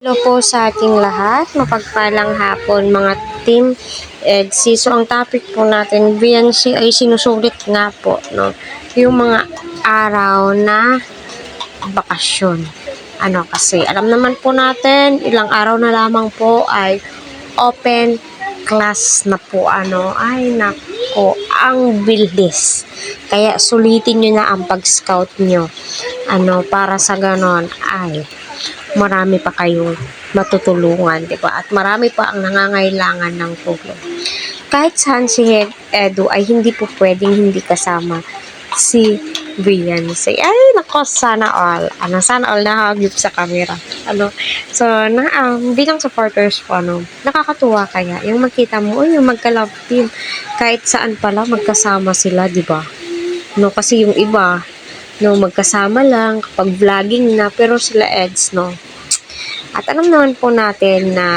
Hello po sa ating lahat, mapagpalang hapon mga team EDSI. So ang topic po natin, BNC ay sinusulit nga po, no? Yung mga araw na bakasyon. Kasi alam naman po natin, ilang araw na lamang po ay open class na po, ay nako, ang bilis. Kaya sulitin nyo na ang pag-scout nyo, para sa ganon ay marami pa kayong matutulungan, di ba? At marami pa ang nangangailangan ng tulong. Kahit saan si Edu ay hindi po pwedeng hindi kasama si Beyonce. Ay, nako, sana all. Sana all nahagip sa camera. So, bilang supporters po, nakakatuwa kaya yung makita mo, yung magka-love team, kahit saan pala magkasama sila, di ba? Kasi yung iba, magkasama lang kapag vlogging na, pero sila Eds, At alam naman po natin na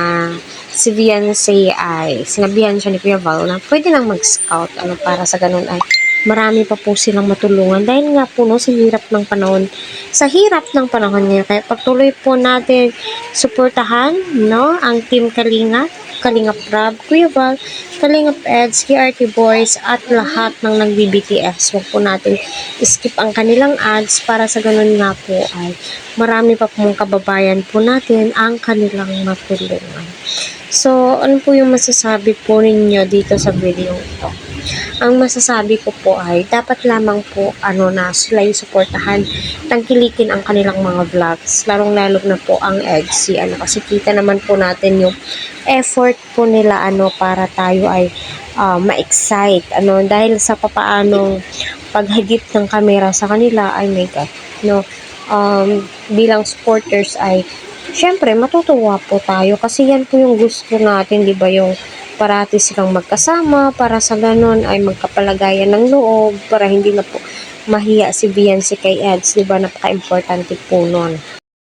si Beyonce ay sinabihan siya ni Kuya Val na pwede nang mag-scout, para sa ganun ay marami pa po silang matulungan dahil nga po, sa hirap ng panahon niya. Kaya patuloy po natin suportahan, ang Team Kalingap Rab, Kuya Val, Kalingap Eds, KRT Boys, at lahat ng nag-BTS. Huwag po natin skip ang kanilang ads para sa ganun nga po ay marami pa pong kababayan po natin ang kanilang matulungan. So, ano po yung masasabi po ninyo dito sa video ito? Ang masasabi ko po ay dapat lamang po na sila yung suportahan, tangkilikin ang kanilang mga vlogs, lalong-lalo na po ang EDSI, kasi kita naman po natin yung effort po nila para tayo ay ma-excite, dahil sa papaanong paghagip ng kamera sa kanila ay my God, bilang supporters ay syempre matutuwa po tayo kasi yan po yung gusto natin, di ba, yung parati silang magkasama para sa ganon ay magkapalagayan ng loob para hindi na po mahiya si Beyonce kay Eds, di ba, napaka-importante po nun.